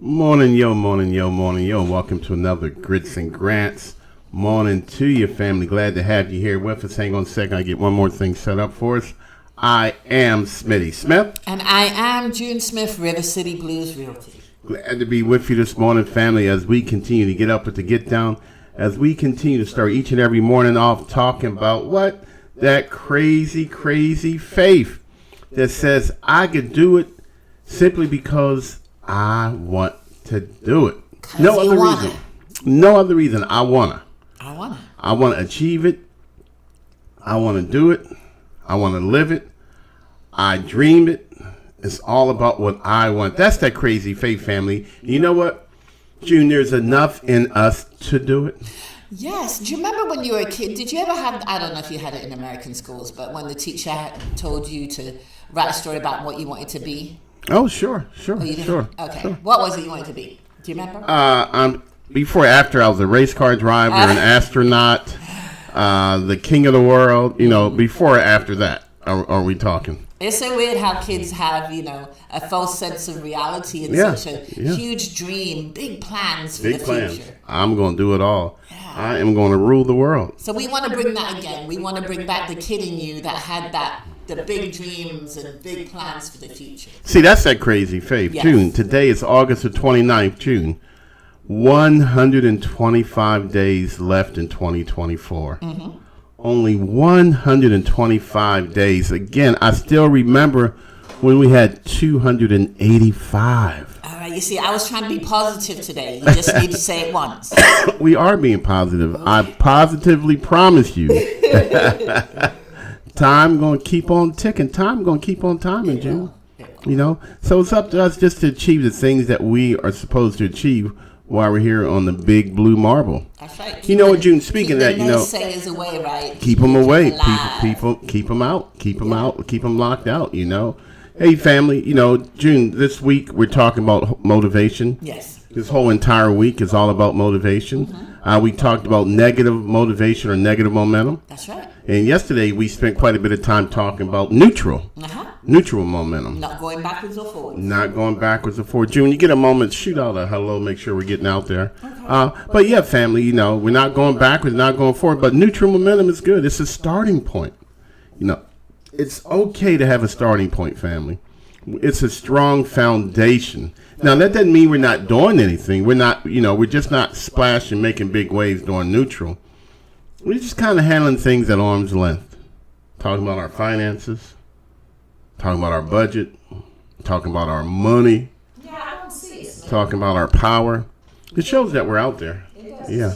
Morning, yo, morning, yo, morning, yo. Welcome to another Grits and Grants. Morning to you, family. Glad to have you here with us. Hang on a second. I get one more thing set up for us. I am Smitty Smith. And I am June Smith, River City Blues Realty. Glad to be with you this morning, family, as we continue to get up with the get down, as we continue to start each and every morning off talking about what? That crazy faith that says I could do it simply because I want to do it. No other reason. No other reason. I wanna achieve it. I want to do it. I want to live it. I dream it. It's all about what I want. That's that crazy faith, family. You know what, June? There's enough in us to do it. Yes. Do you remember when you were a kid? Did you ever have, I don't know if you had it in American schools, but when the teacher told you to write a story about what you wanted to be? Oh, sure. Okay. Sure. What was it you wanted to be? Do you remember? Before, after, I was a race car driver, an astronaut, the king of the world. You know, before or after that, are we talking? It's so weird how kids have, a false sense of reality and such a huge dream, big plans for the future. I'm going to do it all. Yeah. I am going to rule the world. So we want to bring that again. We want to bring back the kid in you that had the big dreams and big plans for the future. See, that's that crazy faith. Yes. June. Today is August the 29th, June. 125 days left in 2024. Mm-hmm. Only 125 days. Again, I still remember when we had 285. All right, you see, I was trying to be positive today. You just need to say it once. We are being positive. I positively promise you. Time going to keep on ticking. Time going to keep on timing, June. So it's up to us just to achieve the things that we are supposed to achieve while we're here on the big blue marble. That's right. You know what, June? Speaking of that, naysayers away, right? Keep them away. People, keep them out. Keep them out. Keep them locked out. Hey, family. June. This week we're talking about motivation. Yes. This whole entire week is all about motivation. Mm-hmm. We talked about negative motivation or negative momentum. That's right. And yesterday we spent quite a bit of time talking about neutral momentum. Not going backwards or forwards. Not going backwards or forwards. June, you get a moment, shoot out a hello, make sure we're getting out there. Okay. But yeah, family, we're not going backwards, not going forward, but neutral momentum is good. It's a starting point. It's okay to have a starting point, family. It's a strong foundation. Now, that doesn't mean we're not doing anything. We're not, we're just not splashing, making big waves doing neutral. We're just kind of handling things at arm's length. Talking about our finances, talking about our budget, talking about our money. Yeah, I don't see it. Talking about our power. It shows that we're out there. Yeah.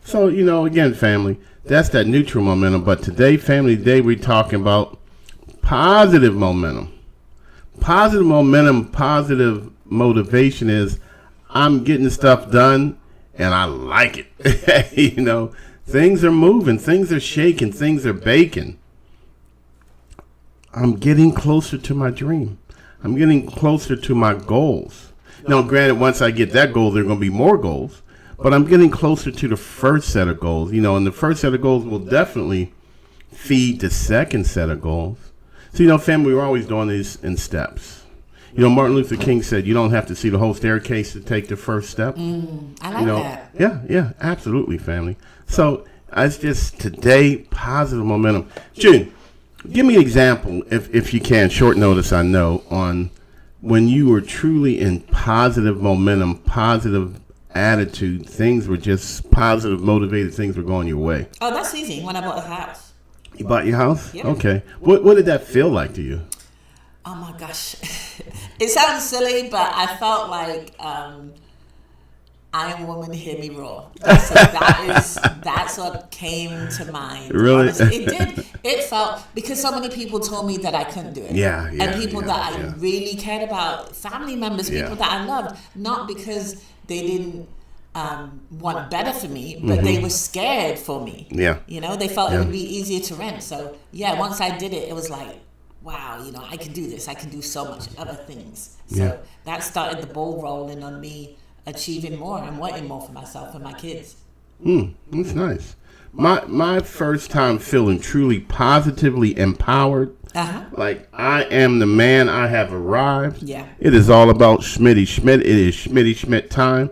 So, again, family, that's that neutral momentum. But today, family, we're talking about positive momentum. Positive momentum, positive motivation is I'm getting stuff done and I like it. Things are moving, things are shaking, things are baking. I'm getting closer to my dream. I'm getting closer to my goals. Now, granted, once I get that goal, there are going to be more goals, but I'm getting closer to the first set of goals. And the first set of goals will definitely feed the second set of goals. So, family, we're always doing these in steps. Martin Luther King said you don't have to see the whole staircase to take the first step. I like that. Yeah, absolutely, family. So, it's just today, positive momentum. June, give me an example, if you can, short notice, I know, on when you were truly in positive momentum, positive attitude, things were just positive, motivated, things were going your way. Oh, that's easy. When I bought a house. You bought your house? Yeah. Okay. What did that feel like to you? Oh my gosh. It sounds silly, but I felt like I am a woman, hear me roar. So that's what came to mind. Really? Honestly. It did. It felt, because so many people told me that I couldn't do it. Yeah. And people that I really cared about, family members, people that I loved, not because they didn't want better for me, but they were scared for me. Yeah. They felt it would be easier to rent. So once I did it, it was like, wow, I can do this. I can do so much other things. So that started the ball rolling on me achieving more and wanting more for myself and my kids. That's nice. My first time feeling truly positively empowered Like, I am the man. I have arrived. Yeah. It is all about Schmitty Schmidt. It is Schmitty Schmidt time.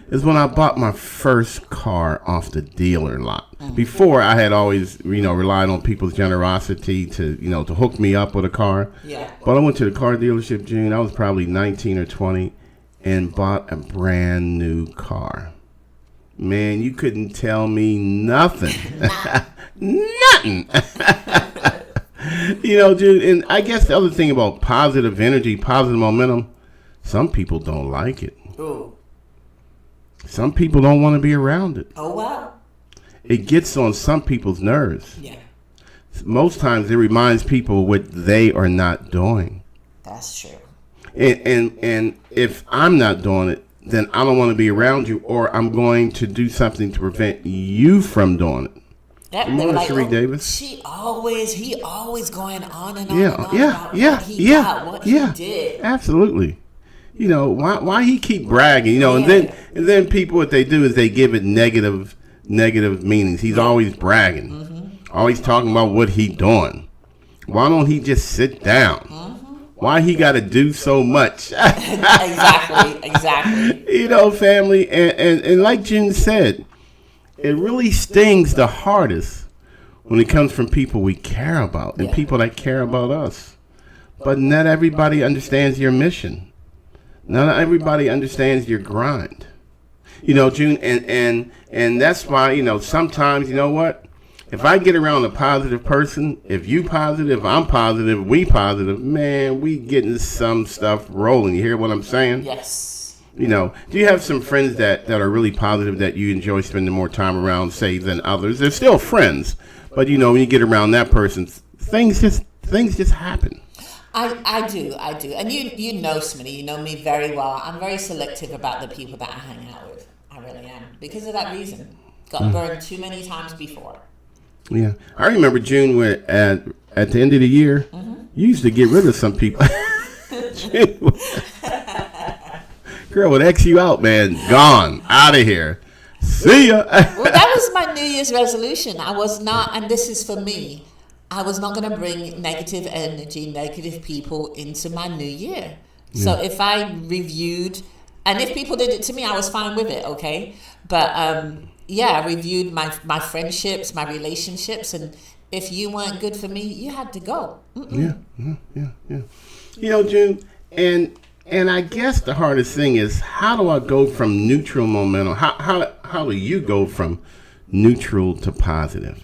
Is when I bought my first car off the dealer lot. Before, I had always, relied on people's generosity to, to hook me up with a car. Yeah. But I went to the car dealership, June. I was probably 19 or 20 and bought a brand new car. Man, you couldn't tell me nothing. Nothing. Dude, and I guess the other thing about positive energy, positive momentum, some people don't like it. Ooh. Some people don't want to be around it. Oh, wow. It gets on some people's nerves. Yeah. Most times it reminds people what they are not doing. That's true. And if I'm not doing it, then I don't want to be around you, or I'm going to do something to prevent you from doing it. Yeah, Good morning, Cherie Davis. He always going on and on Yeah, and on yeah, about yeah, what he yeah, got, what yeah. he did. Absolutely. Why he keep bragging? And then people, what they do is they give it negative meanings. He's always bragging, always talking about what he doing. Why don't he just sit down? Why he got to do so much? Exactly. Family, and like June said, it really stings the hardest when it comes from people we care about and people that care about us. But not everybody understands your mission. Not everybody understands your grind. June, and that's why, sometimes, what? If I get around a positive person, if you positive, I'm positive, we positive, man, we getting some stuff rolling. You hear what I'm saying? Yes. Do you have some friends that are really positive that you enjoy spending more time around, say, than others? They're still friends, but when you get around that person, things just happen. I do. And you know, Smitty, you know me very well. I'm very selective about the people that I hang out with. I really am. Because of that reason. Got burned too many times before. Yeah. I remember, June, when at the end of the year, you used to get rid of some people. Girl would X you out, man. Gone. Out of here. See ya. Well, that was my New Year's resolution. I was not, and this is for me, I was not going to bring negative energy, negative people into my new year. So if I reviewed, and if people did it to me, I was fine with it, okay? But I reviewed my friendships, my relationships, and if you weren't good for me, you had to go. Yeah. June, and I guess the hardest thing is, how do I go from neutral momentum? How do you go from neutral to positive?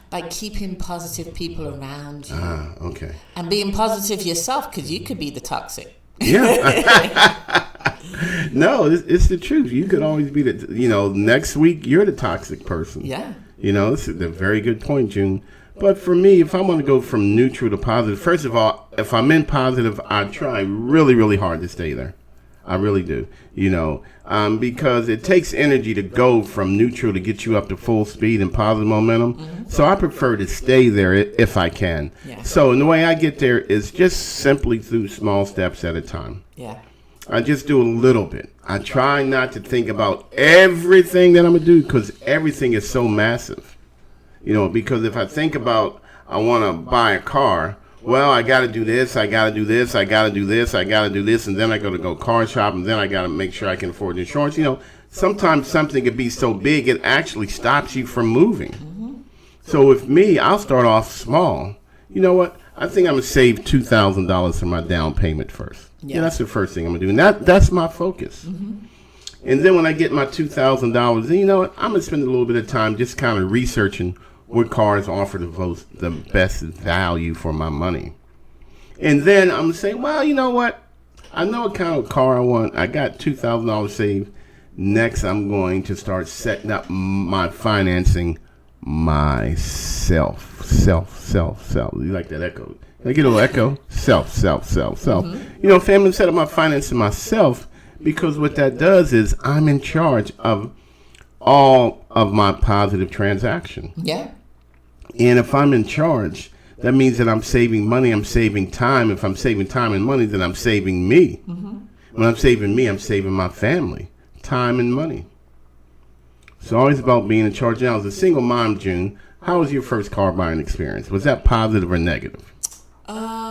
By keeping positive people around you. Okay. And being positive yourself, because you could be the toxic. Yeah. No, it's the truth. You could always be next week you're the toxic person. Yeah. It's a very good point, June. But for me, if I want to go from neutral to positive, first of all, if I'm in positive, I try really, really hard to stay there. I really do, because it takes energy to go from neutral to get you up to full speed and positive momentum. So I prefer to stay there if I can. Yeah. So, and the way I get there is just simply through small steps at a time. Yeah. I just do a little bit. I try not to think about everything that I'm going to do, because everything is so massive. Because if I think about, I want to buy a car, well, I got to do this, I got to do this, I got to do this, I got to do this, and then I got to go car shop, and then I got to make sure I can afford insurance. Sometimes something can be so big, it actually stops you from moving. So with me, I'll start off small. You know what? I think I'm going to save $2,000 for my down payment first. Yeah, that's the first thing I'm going to do. And that's my focus. And then when I get my $2,000, then you know what? I'm going to spend a little bit of time just kind of researching what cars offer the best value for my money. And then I'm going to say, well, you know what? I know what kind of car I want. I got $2,000 saved. Next, I'm going to start setting up my financing myself. Self. You like that echo? Can I get a little echo? Self. Family, set up my financing myself, because what that does is I'm in charge of all of my positive transaction. Yeah. And if I'm in charge, that means that I'm saving money, I'm saving time. If I'm saving time and money, then I'm saving me. When I'm saving me, I'm saving my family, time and money. It's always about being in charge. Now, as a single mom, June, how was your first car buying experience? Was that positive or negative?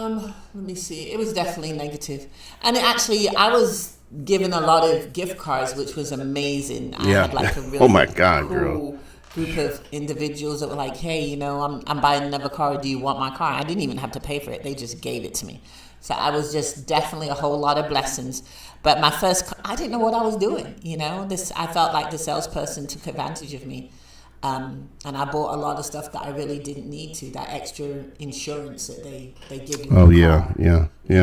Let me see. It was definitely negative, and actually, I was given a lot of gift cards, which was amazing. I had like a really Oh my God, cool girl. group of individuals that were like, "Hey, I'm buying another car. Do you want my car?" I didn't even have to pay for it; they just gave it to me. So I was just definitely a whole lot of blessings. But my first, I didn't know what I was doing. I felt like the salesperson took advantage of me. And I bought a lot of stuff that I really didn't need to. That extra insurance that they give you. Oh yeah.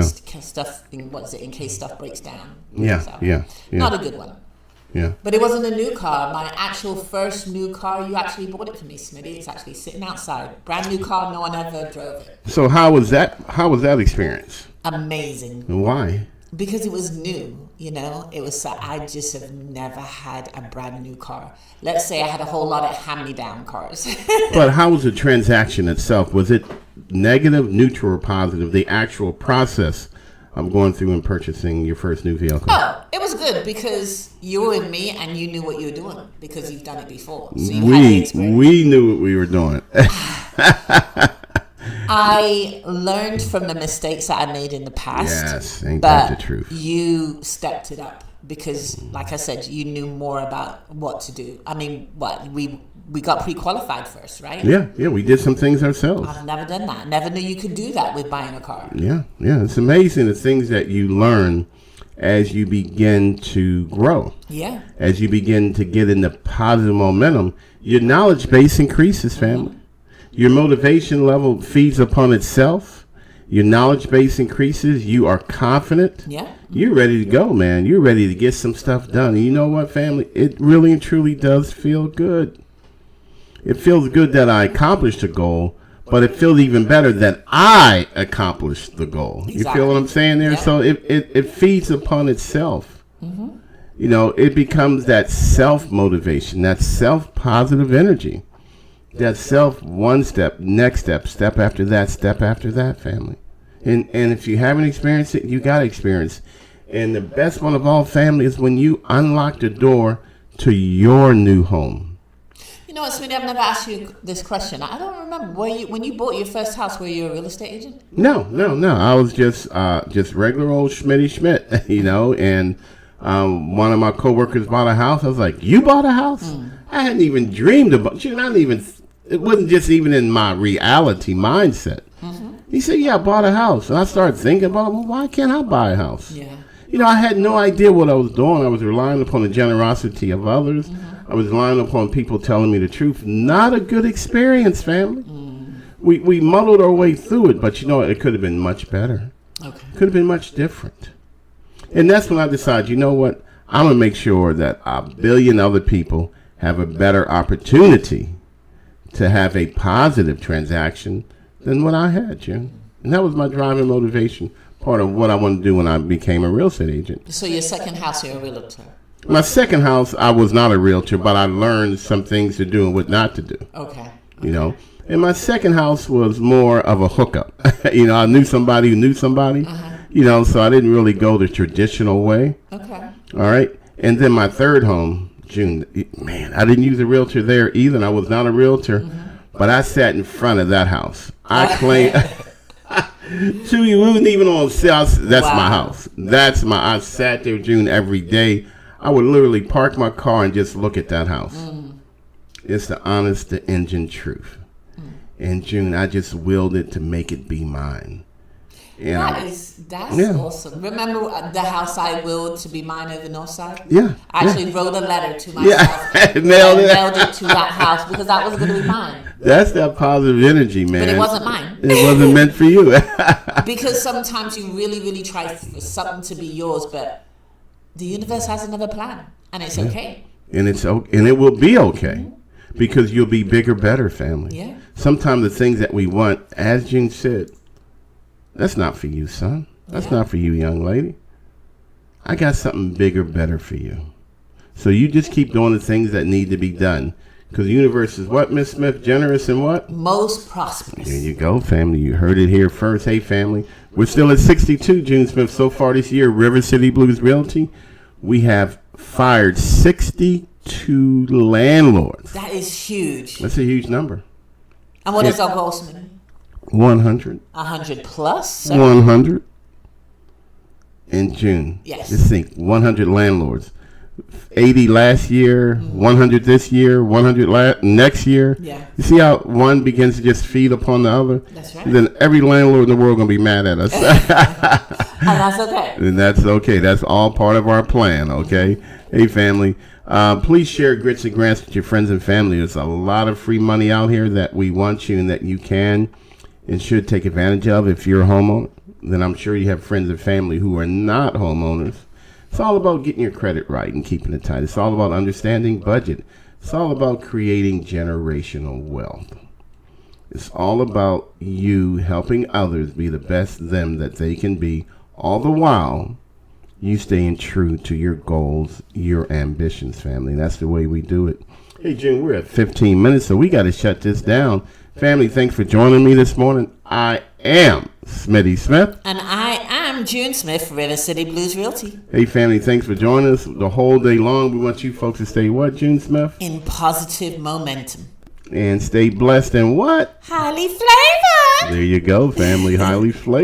Stuff. In case stuff breaks down. Yeah. Not a good one. Yeah. But it wasn't a new car. My actual first new car, you actually bought it for me, Smitty. It's actually sitting outside. Brand new car. No one ever drove it. So how was that experience? Amazing. And why? Because it was new, it was. I just have never had a brand new car. Let's say I had a whole lot of hand-me-down cars. But how was the transaction itself? Was it negative, neutral, or positive? The actual process of going through and purchasing your first new vehicle. Oh, it was good because you were with me and you knew what you were doing because you've done it before. So we knew what we were doing. I learned from the mistakes that I made in the past. Yes, ain't that the truth? You stepped it up because, like I said, you knew more about what to do. I mean, we got pre-qualified first, right? Yeah, we did some things ourselves. I've never done that. Never knew you could do that with buying a car. Yeah, it's amazing the things that you learn as you begin to grow. Yeah. As you begin to get into positive momentum, your knowledge base increases, family. Your motivation level feeds upon itself. Your knowledge base increases. You are confident. Yeah. You're ready to go, man. You're ready to get some stuff done. And you know what, family? It really and truly does feel good. It feels good that I accomplished a goal, but it feels even better that I accomplished the goal. Exactly. You feel what I'm saying there? Yeah. So it feeds upon itself. Mm-hmm. It becomes that self-motivation, that self-positive energy. That self one step, next step, step after that, family. And if you haven't experienced it, you got to experience. And the best one of all, family, is when you unlock the door to your new home. You know what, Smitty, I've never asked you this question. I don't remember. When you bought your first house, were you a real estate agent? No. I was just regular old Schmitty Schmidt, and one of my coworkers bought a house. I was like, "You bought a house?" I hadn't even dreamed about it wasn't just even in my reality mindset. Mm-hmm. He said, "Yeah, I bought a house." And I started thinking about, well, why can't I buy a house? Yeah. I had no idea what I was doing. I was relying upon the generosity of others. Mm-hmm. I was relying upon people telling me the truth. Not a good experience, family. Mm. We muddled our way through it, but it could have been much better. Okay. Could have been much different. And that's when I decided, you know what? I'm going to make sure that a billion other people have a better opportunity to have a positive transaction than what I had, June. And that was my driving motivation, part of what I wanted to do when I became a real estate agent. So your second house, you're a realtor? My second house, I was not a realtor, but I learned some things to do and what not to do. Okay. And my second house was more of a hookup. I knew somebody who knew somebody, so I didn't really go the traditional way. Okay. All right. And then my third home, June, man, I didn't use a realtor there either. And I was not a realtor, but I sat in front of that house. I claimed, we wasn't even on sale. That's my house. I sat there, June, every day. I would literally park my car and just look at that house. It's the honest to engine truth. And June, I just willed it to make it be mine. That's awesome. Remember the house I willed to be mine over Northside? Yeah. I actually wrote a letter to myself. Yeah. mailed it to that house because that was going to be mine. That's that positive energy, man. But it wasn't mine. It wasn't meant for you. Because sometimes you really, really try for something to be yours, but the universe has another plan, and it's okay. And it will be okay, because you'll be bigger, better, family. Yeah. Sometimes the things that we want, as June said, that's not for you, son. That's not for you, young lady. I got something bigger, better for you. So you just keep doing the things that need to be done. Because the universe is what, Miss Smith? Generous and what? Most prosperous. There you go, family. You heard it here first. Hey, family. We're still at 62, June Smith. So far this year, River City Blues Realty, we have fired 62 landlords. That is huge. That's a huge number. And what is our goal, Smitty? 100. 100 plus, sir. 100 in June. Yes. Just think, 100 landlords. 80 last year, 100 this year, 100 next year. Yeah. You see how one begins to just feed upon the other? That's right. Then every landlord in the world going to be mad at us. And that's okay. And that's okay. That's all part of our plan, okay? Hey, family. Please share Grits and Grants with your friends and family. There's a lot of free money out here that we want you and that you can and should take advantage of. If you're a homeowner, then I'm sure you have friends and family who are not homeowners. It's all about getting your credit right and keeping it tight. It's all about understanding budget. It's all about creating generational wealth. It's all about you helping others be the best them that they can be, all the while you staying true to your goals, your ambitions, family. That's the way we do it. Hey, June, we're at 15 minutes, so we got to shut this down. Family, thanks for joining me this morning. I am Smitty Smith. And I am June Smith, River City Blues Realty. Hey, family, thanks for joining us the whole day long. We want you folks to stay what, June Smith? In positive momentum. And stay blessed and what? Highly flavored. There you go, family. Highly flavored.